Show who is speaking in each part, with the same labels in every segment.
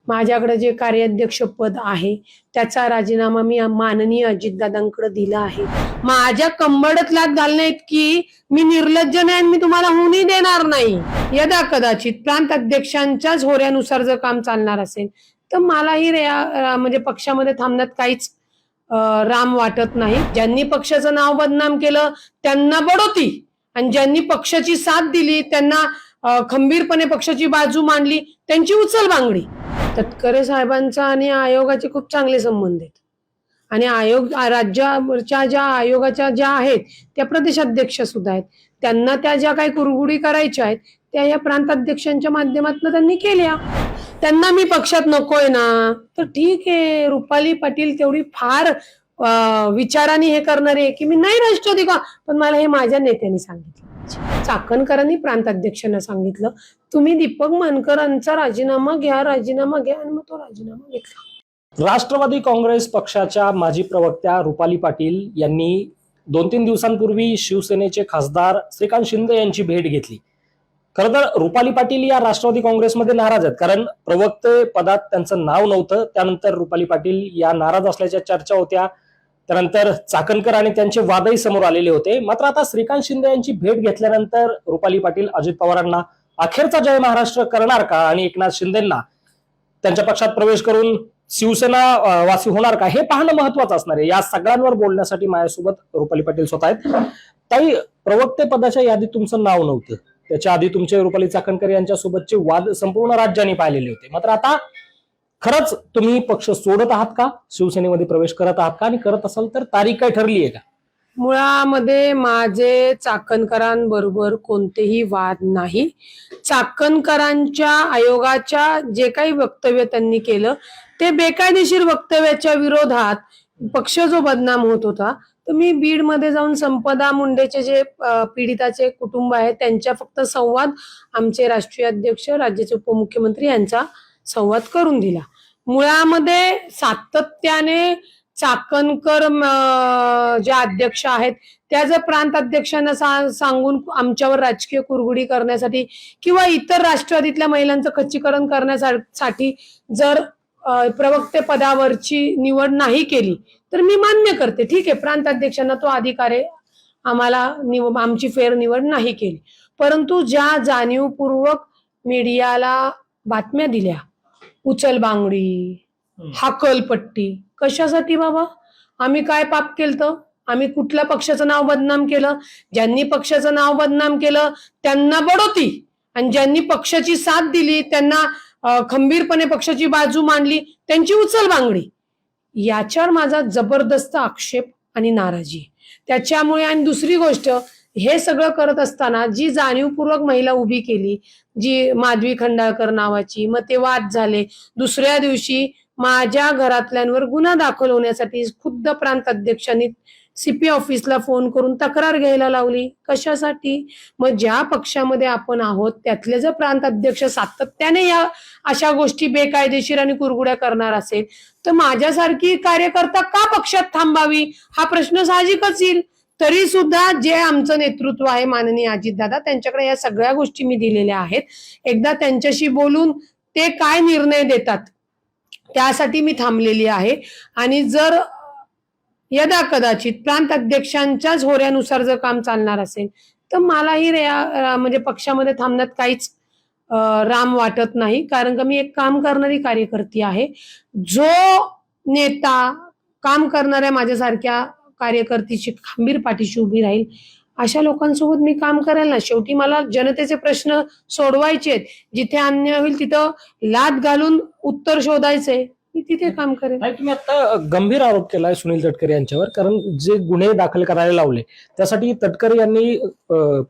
Speaker 1: माझ्याकडे जे कार्याध्यक्ष पद आहे त्याचा राजीनामा मी माननीय अजितदादांकडे दिला आहे। माझ्या कंबरडत लाथ घालण्या इतकी मी निर्लज्ज नाही आणि मी तुम्हाला होऊनही देणार नाही। यदा कदाचित प्रांत अध्यक्षांच्याच होऱ्यानुसार जर काम चालणार असेल तर मलाही म्हणजे पक्षामध्ये थांबण्यात काहीच राम वाटत नाही। ज्यांनी पक्षाचं नाव बदनाम केलं त्यांना बडोती आणि ज्यांनी पक्षाची साथ दिली त्यांना खंबीरपणे पक्षाची बाजू मांडली त्यांची उचल बांगडी। तटकरे साहेबांचा आणि आयोगाचे खूप चांगले संबंध आहेत आणि आयोग राज्याच्या ज्या आयोगाच्या ज्या आहेत त्या प्रदेशाध्यक्ष सुद्धा आहेत। त्यांना त्या ज्या काही कुरगुडी करायच्या आहेत त्या या प्रांताध्यक्षांच्या माध्यमातून त्यांनी केल्या। त्यांना मी पक्षात नकोय ना तर ठीक आहे, रुपाली पाटील तेवढी फार विचाराने हे करणारे आहे की मी नाही राष्ट्रवादी का, पण मला हे माझ्या नेत्यांनी सांगितलं। चाकणकरांनी प्रांताध्यक्षांना सांगितलं तुम्ही दीपक मानकरांचा राजीनामा घ्या आणि मग तो राजीनामा घेतला।
Speaker 2: राष्ट्रवादी काँग्रेस पक्षाच्या माजी प्रवक्त्या रुपाली पाटील यांनी 2-3 दिवसांपूर्वी शिवसेनेचे खासदार श्रीकांत शिंदे यांची भेट घेतली। खरं तर रुपाली पाटील या राष्ट्रवादी काँग्रेसमध्ये नाराज आहेत, कारण प्रवक्ते पदात त्यांचं नाव नव्हतं। त्यानंतर रुपाली पाटील या नाराज असल्याच्या चर्चा होत्या। त्यानंतर चाकणकर आणि त्यांचे वादही समोर आलेले होते। मात्र आता श्रीकांत शिंदे यांची भेट घेतल्यानंतर रुपाली पाटील अजित पवारांना अखेरचा जय महाराष्ट्र करणार का आणि एकनाथ शिंदेंना त्यांच्या पक्षात प्रवेश करून शिवसेना वासी होणार का हे पाहणं महत्वाचं असणार आहे। या सगळ्यांवर बोलण्यासाठी माझ्यासोबत रुपाली पाटील स्वतः आहेत। ताई, प्रवक्ते पदाच्या यादीत तुमचं नाव नव्हतं, त्याच्या आधी तुमचे रुपाली चाकणकर यांच्यासोबतचे वाद संपूर्ण राज्याने पाहिलेले होते। मात्र आता खरंच तुम्ही पक्ष सोडत आहात का, शिवसेनेमध्ये प्रवेश करत आहात का, आणि करत असाल तर तारीख काय ठरली आहे का?
Speaker 1: मुळामध्ये माझे चाकणकरांबरोबर कोणतेही वाद नाही। चाकणकरांच्या आयोगाच्या जे काही वक्तव्य त्यांनी केलं ते बेकायदेशीर वक्तव्याच्या विरोधात पक्ष जो बदनाम होत होता, तर मी बीडमध्ये जाऊन संपदा मुंडेचे जे पीडिताचे कुटुंब आहे त्यांच्या फक्त संवाद आमचे राष्ट्रीय अध्यक्ष राज्याचे उपमुख्यमंत्री यांचा संवाद करून दिला। मुळामध्ये सातत्याने चाकणकर ज्या अध्यक्ष आहेत त्या जर प्रांत अध्यक्षांना सांगून आमच्यावर राजकीय कुरगुडी करण्यासाठी किंवा इतर राष्ट्रवादीतल्या महिलांचं खच्चीकरण करण्यासाठी जर प्रवक्ते पदावरची निवड नाही केली तर मी मान्य करते, ठीक आहे, प्रांत अध्यक्षांना तो अधिकार आहे, आम्हाला आमची फेर निवड नाही केली। परंतु ज्या जाणीवपूर्वक मीडियाला बातम्या दिल्या, उचल बांगडी, हाकलपट्टी, कशासाठी बाबा? आम्ही काय पाप केलं? आम्ही कुठल्या पक्षाचं नाव बदनाम केलं? ज्यांनी पक्षाचं नाव बदनाम केलं त्यांना बडोती आणि ज्यांनी पक्षाची साथ दिली त्यांना खंबीरपणे पक्षाची बाजू मांडली त्यांची उचल बांगडी। याच्यावर माझा जबरदस्त आक्षेप आणि नाराजी। त्याच्यामुळे आणि दुसरी गोष्ट, हे सगळं करत असताना जी जाणीवपूर्वक महिला उभी केली, जी माधवी खंडाळकर नावाची, मग ते वाद झाले, दुसऱ्या दिवशी माझ्या घरातल्यांवर गुन्हा दाखल होण्यासाठी खुद्द प्रांत अध्यक्षांनी सीपी ऑफिसला फोन करून तक्रार घ्यायला लावली। कशासाठी? मग ज्या पक्षामध्ये आपण आहोत त्यातले जर प्रांत अध्यक्ष सातत्याने या अशा गोष्टी बेकायदेशीर आणि कुरगुड्या करणार असेल तर माझ्यासारखी कार्यकर्ता का पक्षात थांबावी हा प्रश्न साहजिकच येईल। तरी सुद्धा जे आमचं नेतृत्व आहे माननीय अजितदादा त्यांच्याकडे या सगळ्या गोष्टी मी दिलेल्या आहेत। एकदा त्यांच्याशी बोलून ते काय निर्णय देतात त्यासाठी मी थांबलेली आहे। आणि जर यदा कदाचित प्रांत अध्यक्षांच्याच होऱ्यानुसार जर काम चालणार असेल तर मलाही म्हणजे पक्षामध्ये थांबण्यात काहीच राम वाटत नाही, कारण का मी एक काम करणारी कार्यकर्ती आहे। जो नेता काम करणाऱ्या माझ्यासारख्या कार्यकर्तीची खंबीर पाठीशी उभी राहील अशा लोकांसोबत मी काम करेल ना। शेवटी मला जनतेचे प्रश्न सोडवायचे आहेत, जिथे अन्याय होईल तिथं लाथ घालून उत्तर शोधायचंय, मी तिथे काम करेन।
Speaker 2: नाही, तुम्ही आता गंभीर आरोप केलाय सुनील तटकरे यांच्यावर, कारण जे गुन्हे दाखल करायला लावले त्यासाठी तटकरे यांनी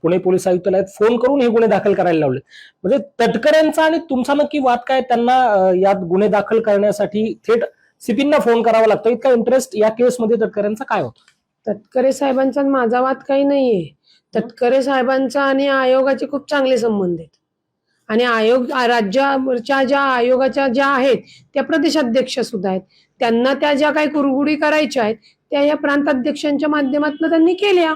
Speaker 2: पुणे पोलीस आयुक्तालयात फोन करून हे गुन्हे दाखल करायला लावले। म्हणजे तटकरेंचा आणि तुमचा नक्की वाद काय? त्यांना यात गुन्हे दाखल करण्यासाठी थेट सीपींना फोन करावा लागतो, इतका इंटरेस्ट या केसमध्ये तटकरेंचा काय होतो?
Speaker 1: तटकरे साहेबांचा माझा वाद काही नाहीये। तटकरे साहेबांचा आणि आयोगाचे खूप चांगले संबंध आहेत आणि आयोग राज्याच्या ज्या आयोगाच्या ज्या आहेत त्या प्रदेशाध्यक्ष सुद्धा आहेत। त्यांना त्या ज्या काही कुरगुडी करायच्या आहेत त्या या प्रांताध्यक्षांच्या माध्यमातून त्यांनी केल्या।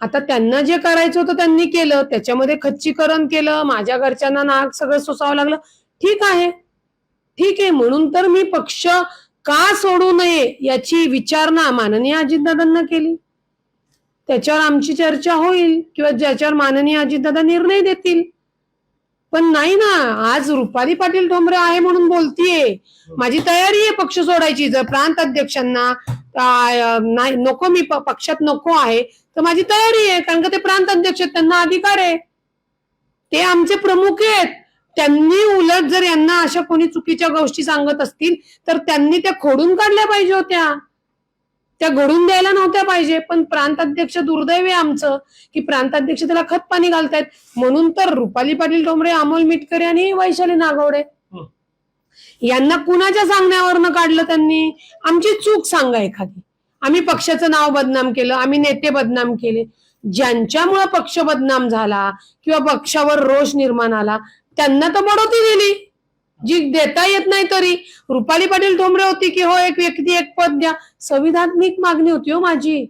Speaker 1: आता त्यांना जे करायचं होतं त्यांनी केलं, त्याच्यामध्ये खच्चीकरण केलं, माझ्या घरच्यांना नाक सगळं सोसावं लागलं, ठीक आहे, ठीक आहे, म्हणून तर मी पक्ष का सोडू नये याची विचारणा माननीय अजितदादांना केली. त्याच्यावर आमची चर्चा होईल किंवा ज्याच्यावर माननीय अजितदादा निर्णय देतील. पण नाही ना, आज रुपाली पाटील ठोंबरे आहे म्हणून बोलतीये. माझी तयारी आहे पक्ष सोडायची. जर प्रांत अध्यक्षांना नाही नको, मी पक्षात नको आहे, तर माझी तयारी आहे. कारण का ते प्रांत अध्यक्ष आहेत, त्यांना अधिकार आहे. ते आमचे प्रमुख आहेत. त्यांनी उलट जर यांना अशा कोणी चुकीच्या गोष्टी सांगत असतील तर त्यांनी त्या खोडून काढल्या पाहिजे होत्या. त्या घडून द्यायला नव्हत्या पाहिजे. पण प्रांताध्यक्ष दुर्दैव आहे आमचं की प्रांताध्यक्ष त्याला खत पाणी घालतायत. म्हणून तर रुपाली पाटील ठोंबरे, अमोल मिटकरी आणि वैशाली नागवडे यांना कुणाच्या सांगण्यावरनं काढलं त्यांनी. आमची चूक सांगा एखादी. आम्ही पक्षाचं नाव बदनाम केलं, आम्ही नेते बदनाम केले. ज्यांच्यामुळे पक्ष बदनाम झाला किंवा पक्षावर रोष निर्माण आला त्यांना तर बढोती दिली जी देता येत नाही. तरी रुपाली पाटील ठोंबरे होती की हो एक व्यक्ती एक पद द्या, संविधानिक मागणी होती हो माझी.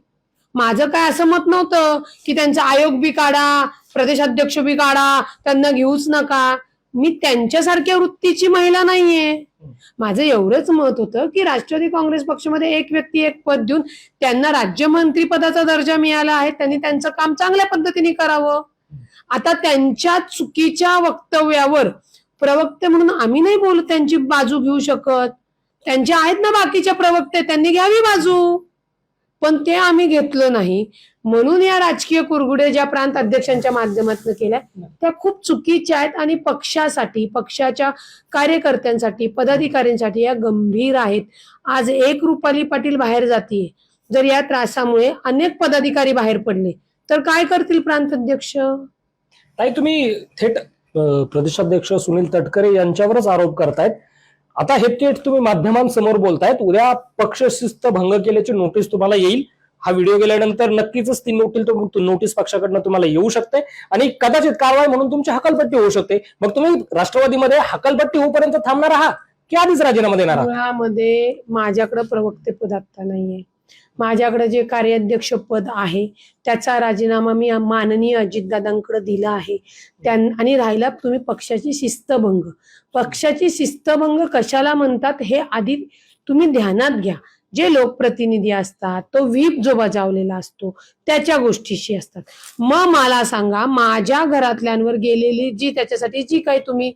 Speaker 1: माझं काय असं मत नव्हतं की त्यांचा आयोग बी काढा, प्रदेशाध्यक्ष बी काढा, त्यांना घेऊच नका. मी त्यांच्यासारख्या वृत्तीची महिला नाहीये. माझं एवढंच मत होतं की राष्ट्रवादी काँग्रेस पक्षामध्ये एक व्यक्ती एक पद देऊन त्यांना राज्यमंत्री पदाचा दर्जा मिळाला आहे, त्यांनी त्यांचं काम चांगल्या पद्धतीने करावं. आता त्यांच्या चुकीच्या वक्तव्यावर प्रवक्ते म्हणून आम्ही नाही बोलत, त्यांची बाजू घेऊ शकत. त्यांचे आहेत ना बाकीचे प्रवक्ते, त्यांनी घ्यावी बाजू. पण ते आम्ही घेतलं नाही. म्हणून या राजकीय कुरघुडे ज्या प्रांत अध्यक्षांच्या माध्यमातून केल्या त्या खूप चुकीच्या आहेत आणि पक्षासाठी, पक्षाच्या कार्यकर्त्यांसाठी, पदाधिकाऱ्यांसाठी या गंभीर आहेत. आज एक रुपाली पाटील बाहेर जातीये. जर या त्रासामुळे अनेक पदाधिकारी बाहेर पडले तर काय करतील प्रांत अध्यक्ष?
Speaker 2: ताई, तुम्ही थेट प्रदेशाध्यक्ष सुनील तटकरे यांच्यावरच आरोप करतायत. आता हे थेट तुम्ही माध्यमांसमोर बोलतायत. उद्या पक्ष शिस्त भंग केल्याची नोटीस तुम्हाला येईल. हा व्हिडिओ गेल्यानंतर नक्कीच ती नोटीस पक्षाकडनं तुम्हाला येऊ शकते आणि कदाचित कारवाई म्हणून तुमची हकालपट्टी होऊ शकते. मग तुम्ही राष्ट्रवादीमध्ये हकालपट्टी होईपर्यंत थांबणार आहात की आधीच राजीनामा देणार आहात?
Speaker 1: मुळामध्ये माझ्याकडे प्रवक्तेपद आता नाहीये. माझ्याकडे जे कार्याध्यक्ष पद आहे त्याचा राजीनामा मी माननीय अजितदादांकडे दिला आहे. आणि राहिला तुम्ही पक्षाची शिस्तभंग. पक्षाची शिस्तभंग कशाला म्हणतात हे आधी तुम्ही ध्यानात घ्या. जे लोकप्रतिनिधी असतात तो व्हीप जो बजावलेला असतो त्याच्या गोष्टीशी असतात. मग मला सांगा, माझ्या घरातल्यांवर गेलेली जी त्याच्यासाठी जी काही तुम्ही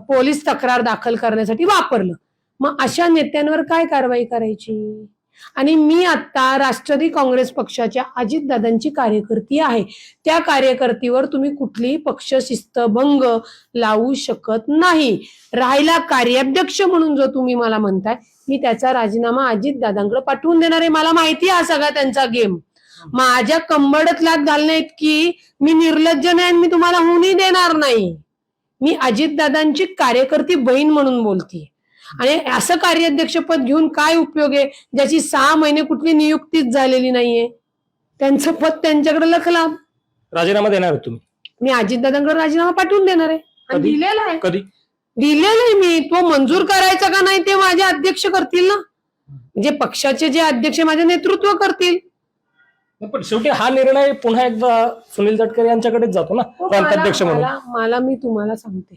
Speaker 1: पोलीस तक्रार दाखल करण्यासाठी वापरलं, मग अशा नेत्यांवर काय कारवाई करायची? आणि मी आता राष्ट्रवादी काँग्रेस पक्षाच्या अजितदादांची कार्यकर्ती आहे. त्या कार्यकर्तीवर तुम्ही कुठलीही पक्ष शिस्तभंग लावू शकत नाही. राहिला कार्याध्यक्ष म्हणून जो तुम्ही मला म्हणताय, मी त्याचा राजीनामा अजितदादांकडे पाठवून देणार आहे. मला माहिती आहे हा सगळा त्यांचा गेम. माझ्या कंबरडत लाथ घालणे की मी निर्लज्ज नाही आणि मी तुम्हाला होऊनही देणार नाही. मी अजितदादांची कार्यकर्ती बहीण म्हणून बोलते. आणि असं कार्याध्यक्षपद घेऊन काय उपयोग आहे ज्याची 6 महिने कुठली नियुक्तीच झालेली नाहीये? त्यांचं पद त्यांच्याकडे लखला.
Speaker 2: राजीनामा देणार तुम्ही?
Speaker 1: मी अजितदादांकडे राजीनामा पाठवून देणार आहे. आणि दिलेला आहे.
Speaker 2: कधी
Speaker 1: दिलेला आहे मी. तो मंजूर करायचा का नाही ते माझे अध्यक्ष करतील ना. म्हणजे पक्षाचे जे अध्यक्ष माझे नेतृत्व करतील.
Speaker 2: पण शेवटी हा निर्णय पुन्हा एकदा सुनील तटकरे यांच्याकडेच जातो ना प्रांताध्यक्ष म्हणून.
Speaker 1: मला मी तुम्हाला सांगते,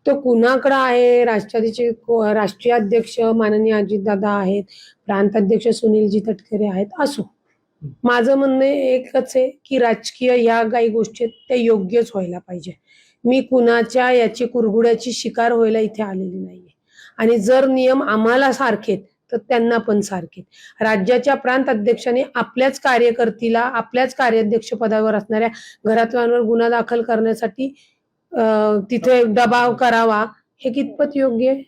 Speaker 1: तो कुणाकडे आहे? राष्ट्रवादीचे राष्ट्रीय अध्यक्ष माननीय अजितदादा आहेत, प्रांताध्यक्ष सुनीलजी तटकरे आहेत. असो, माझं म्हणणं एकच आहे की राजकीय या काही गोष्टी त्या योग्यच व्हायला पाहिजे. मी कुणाच्या याची कुरघुड्याची शिकार व्हायला इथे आलेली नाहीये. आणि जर नियम आम्हाला सारखेत तर त्यांना पण सारखेत. राज्याच्या प्रांत अध्यक्षाने आपल्याच कार्यकर्तीला आपल्याच कार्याध्यक्ष पदावर असणाऱ्या घरातल्यांवर गुन्हा दाखल करण्यासाठी तिथे दबाव करावा हे कितपत योग्य आहे?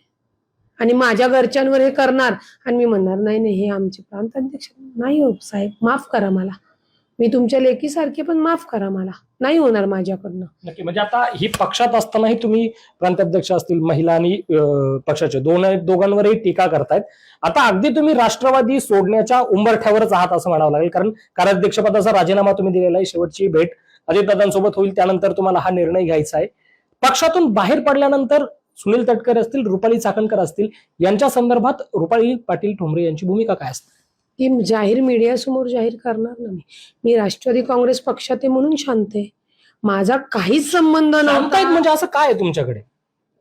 Speaker 1: आणि माझ्या घरच्यांवर हे करणार आणि मी म्हणणार नाही नाही हे आमचे प्रांत अध्यक्ष नाही. हो साहेब, माफ करा मला. मी तुमच्या लेकीसारखे, पण माफ करा मला. नाही होणार माझ्याकडनं.
Speaker 2: नक्की. म्हणजे आता ही पक्षात असतानाही तुम्ही प्रांताध्यक्ष असतील, महिला आणि पक्षाचे दोघांवरही टीका करतायत. आता अगदी तुम्ही राष्ट्रवादी सोडण्याच्या उंबरठ्यावरच आहात असं म्हणावं लागेल. कारण कार्याध्यक्षपदाचा राजीनामा तुम्ही दिलेला आहे. शेवटची भेट अजितदादांसोबत होईल, त्यानंतर तुम्हाला हा निर्णय घ्यायचा आहे. पक्षातून बाहेर पडल्यानंतर सुनील तटकरे असतील, रुपाली चाकणकर असतील, यांच्या संदर्भात रुपाली पाटील ठोंबरे यांची भूमिका काय असते?
Speaker 1: ती जाहीर मीडियासमोर जाहीर करणार ना. मी राष्ट्रवादी काँग्रेस पक्षात आहे म्हणून शांत आहे. माझा काहीच संबंध नव्हता.
Speaker 2: म्हणजे असं काय आहे तुमच्याकडे?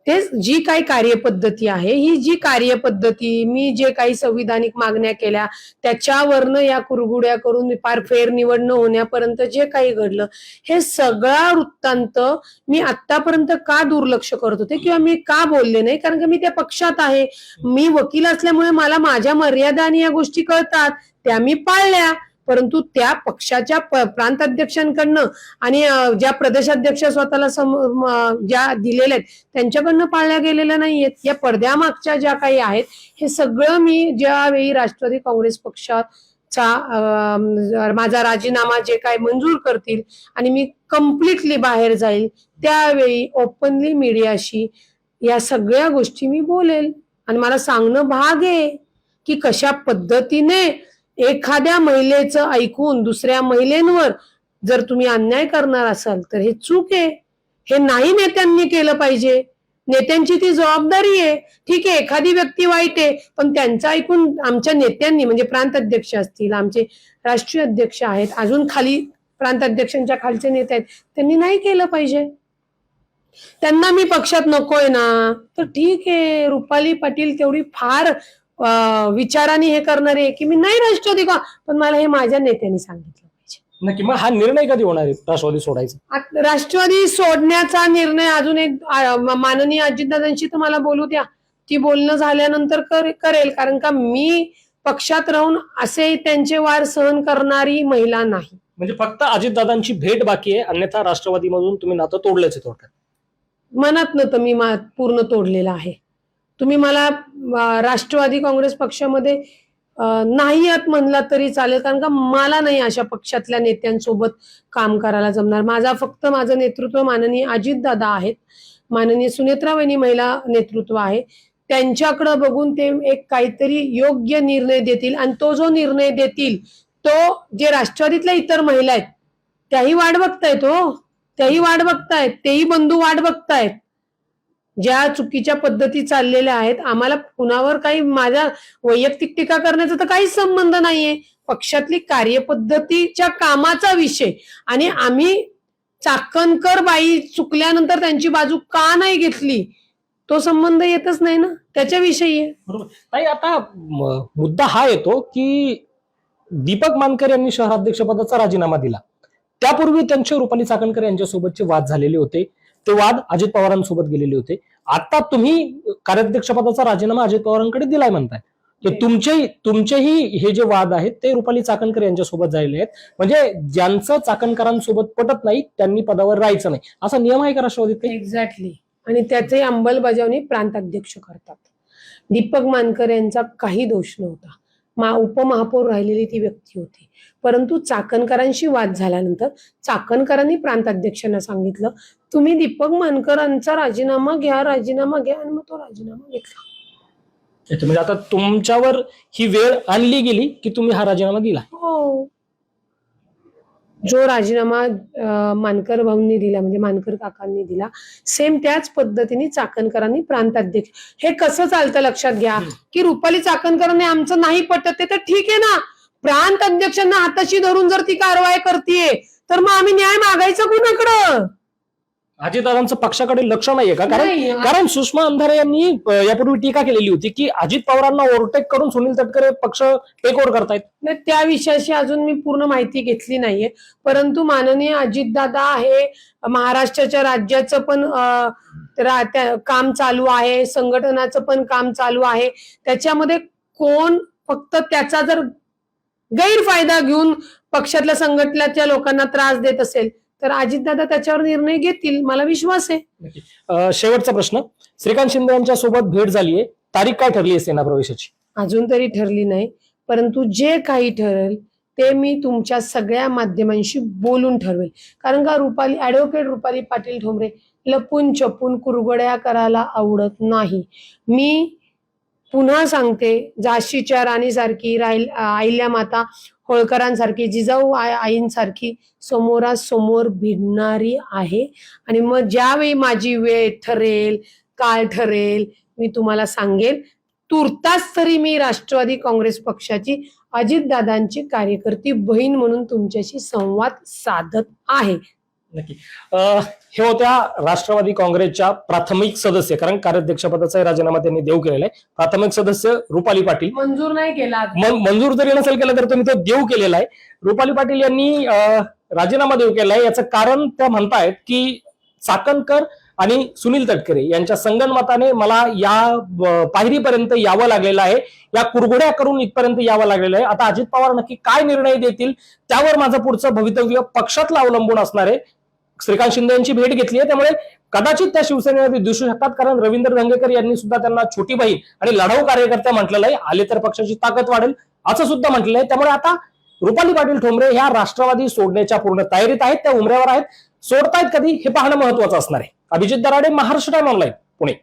Speaker 1: तेच जी काही कार्यपद्धती आहे, ही जी कार्यपद्धती मी जे काही संविधानिक मागण्या केल्या त्याच्यावरनं या कुरघुड्या करून फार फेरनिवड न होण्यापर्यंत जे काही घडलं, हे सगळा वृत्तांत मी आतापर्यंत का दुर्लक्ष करत होते किंवा मी का बोलले नाही, कारण की मी त्या पक्षात आहे. मी वकील असल्यामुळे मला माझ्या मर्यादा आणि या गोष्टी कळतात, त्या मी पाळल्या. परंतु त्या पक्षाच्या प्रांत अध्यक्षांकडनं आणि ज्या प्रदेशाध्यक्ष स्वतःला ज्या दिलेल्या आहेत त्यांच्याकडनं पाळल्या गेलेल्या नाहीयेत. या पडद्यामागच्या ज्या काही आहेत हे सगळं मी ज्यावेळी राष्ट्रवादी काँग्रेस पक्षाचा माझा राजीनामा जे काय मंजूर करतील आणि मी कम्प्लिटली बाहेर जाईल, त्यावेळी ओपनली मीडियाशी या सगळ्या गोष्टी मी बोलेल आणि मला सांगणं भाग आहे की कशा पद्धतीने एखाद्या महिलेचं ऐकून दुसऱ्या महिलेंवर जर तुम्ही अन्याय करणार असाल तर हे चूक आहे. हे नाही नेत्यांनी केलं पाहिजे. नेत्यांची ती जबाबदारी आहे. ठीक आहे, एखादी व्यक्ती वाईट आहे, पण त्यांचं ऐकून आमच्या नेत्यांनी म्हणजे प्रांत अध्यक्ष असतील, आमचे राष्ट्रीय अध्यक्ष आहेत, अजून खाली प्रांत अध्यक्षांच्या खालचे नेते आहेत, त्यांनी नाही केलं पाहिजे. त्यांना मी पक्षात नकोय ना, तर ठीक आहे, रुपाली पाटील तेवढी फार विचाराने हे करणारे आहे की मी नाही राष्ट्रवादी का, पण मला हे माझ्या नेत्यांनी सांगितलं पाहिजे.
Speaker 2: नक्की. मग हा निर्णय कधी होणार आहे राष्ट्रवादी सोडायचा?
Speaker 1: राष्ट्रवादी सोडण्याचा निर्णय अजून एक माननीय अजितदादांशी तर मला बोलू द्या, ती बोलणं झाल्यानंतर करेल, कारण का मी पक्षात राहून असे त्यांचे वार सहन करणारी महिला नाही.
Speaker 2: म्हणजे फक्त अजितदादांची भेट बाकी आहे, अन्यथा राष्ट्रवादीमधून तुम्ही नातं तोडलंच आहे थोडक्यात.
Speaker 1: मनातनं तर मी पूर्ण तोडलेलं आहे. तुम्ही मला राष्ट्रवादी काँग्रेस पक्षामध्ये नाही आत म्हणला तरी चालेल, कारण का मला नाही अशा पक्षातल्या नेत्यांसोबत काम करायला जमणार. माझं नेतृत्व माननीय अजितदादा आहेत, माननीय सुनेत्रावहिनी महिला नेतृत्व आहे, त्यांच्याकडे बघून ते एक काहीतरी योग्य निर्णय देतील आणि तो जो निर्णय देतील तो जे राष्ट्रवादीतल्या इतर महिला आहेत त्याही वाट बघतायत. त्याही वाट बघतायत, तेही बंधू वाट बघतायत. ज्या चुकीच्या पद्धती चाललेल्या आहेत, आम्हाला कुणावर काही माझ्या वैयक्तिक टीका करण्याचा तर काहीच संबंध नाहीये. पक्षातली कार्यपद्धतीच्या कामाचा विषय आणि आम्ही चाकणकर बाई चुकल्यानंतर त्यांची बाजू का नाही घेतली तो संबंध येतच नाही ना, त्याच्याविषयी आहे.
Speaker 2: बरोबर. ताई, आता मुद्दा हा येतो की दीपक मानकर यांनी शहराध्यक्षपदाचा राजीनामा दिला, त्यापूर्वी त्यांचे रुपाली चाकणकर यांच्यासोबतचे वाद झालेले होते. ते वाद अजित पवारांसोबत गेलेले होते. आता तुम्ही कार्याध्यक्षपदाचा राजीनामा अजित पवारांकडे दिलाय म्हणताय, तर तुमचेही हे जे वाद आहेत ते रुपाली चाकणकर यांच्यासोबत झालेले आहेत. म्हणजे ज्यांचं चाकणकरांसोबत पटत नाही त्यांनी पदावर राहायचं नाही, असा नियम आहे का राष्ट्रवादीत?
Speaker 1: एक्झॅक्टली. आणि त्याची अंमलबजावणी प्रांत अध्यक्ष करतात. दीपक मानकर यांचा काही दोष नव्हता. उपमहापौर राहिलेली ती व्यक्ती होती, परंतु चाकणकरांशी वाद झाल्यानंतर चाकणकरांनी प्रांत अध्यक्षांना सांगितलं तुम्ही दीपक मानकरांचा राजीनामा घ्या, आणि मग तो राजीनामा घेतला.
Speaker 2: म्हणजे आता तुमच्यावर ही वेळ आणली गेली की तुम्ही हा राजीनामा दिला?
Speaker 1: हो. जो राजीनामा मानकर भाऊंनी दिला म्हणजे मानकर काकांनी दिला, सेम त्याच पद्धतीने चाकणकरांनी प्रांत अध्यक्ष. हे कसं चालतं लक्षात घ्या की रुपाली चाकणकरांनी आमचं नाही पटत ते तर ठीक आहे ना, प्रांत अध्यक्षांना हाताशी धरून जर ती कारवाई करतेय तर मग आम्ही न्याय मागायचं कुणाकडं?
Speaker 2: अजितदादांचं पक्षाकडे लक्ष नाहीये का? कारण सुषमा अंधारे यांनी यापूर्वी टीका केलेली होती की अजित पवारांना ओव्हरटेक करून सुनील तटकरे पक्ष टेक ओव्हर करतायत.
Speaker 1: त्या विषयाशी अजून मी पूर्ण माहिती घेतली नाहीये, परंतु माननीय अजितदादा हे महाराष्ट्राच्या राज्याचं पण काम चालू आहे, संघटनाचं पण काम चालू आहे. त्याच्यामध्ये कोण फक्त त्याचा जर गैरफायदा घेऊन पक्षातल्या संघटनाच्या लोकांना त्रास देत असेल तर अजितदादा त्याच्यावर निर्णय घेतील, मला विश्वास आहे.
Speaker 2: शेवटचा प्रश्न, श्रीकांत शिंदे यांच्या सोबत भेट झालीये, तारीख काय ठरली आहे सेना प्रवेशाची?
Speaker 1: अजून तरी ठरली नाही, परंतु जे काही ठरेल ते मी तुमच्या सगळ्या माध्यमांशी बोलून ठरवेल. कारण का ऍडव्होकेट रुपाली पाटील ठोंबरे लपून छपून कुरघोड्या करायला आवडत नाही. मी पुन्हा सांगते, झाशीच्या राणीसारखी अहिल्यामाता होळकरांसारखी जिजाऊ आईंसारखी समोरासमोर भिडणारी आहे. आणि मग ज्यावेळी माझी वेळ ठरेल, काळ ठरेल, मी तुम्हाला सांगेल. तुर्तास तरी मी राष्ट्रवादी काँग्रेस पक्षाची अजितदादांची कार्यकर्ती बहीण म्हणून तुमच्याशी संवाद साधत आहे.
Speaker 2: नक्की. हे होत्या राष्ट्रवादी काँग्रेसच्या प्राथमिक सदस्य, कारण कार्याध्यक्षपदाचा राजीनामा त्यांनी देऊ केलेला आहे. प्राथमिक सदस्य रुपाली पाटील.
Speaker 1: मंजूर नाही केला.
Speaker 2: मंजूर जरी नसेल केलं तर तुम्ही तो देऊ केलेला आहे. रुपाली पाटील यांनी राजीनामा देऊ केला आहे. याचं कारण त्या म्हणतायत की चाकणकर आणि सुनील तटकरे यांच्या संगनमताने मला या पायरीपर्यंत यावं लागलेलं आहे, या कुरघोड्या करून इथपर्यंत यावं लागलेलं आहे. आता अजित पवार नक्की काय निर्णय देतील त्यावर माझं पुढचं भवितव्य पक्षातलं अवलंबून असणार आहे. श्रीकांत शिंदे यांची भेट घेतली आहे, त्यामुळे कदाचित त्या शिवसेनेमध्ये दिसू शकतात, कारण रवींद्र धंगेकर यांनी सुद्धा त्यांना छोटी बहीण आणि लढाऊ कार्यकर्ता म्हटलेलं आहे. आले तर पक्षाची ताकद वाढेल असं सुद्धा म्हटलेलं आहे. त्यामुळे आता रुपाली पाटील ठोंबरे ह्या राष्ट्रवादी सोडण्याच्या पूर्ण तयारीत आहेत, त्या उमऱ्यावर आहेत. सोडतायत कधी हे पाहणं महत्वाचं असणार आहे. Abhijit Darade, Maharashtra time online, Pune.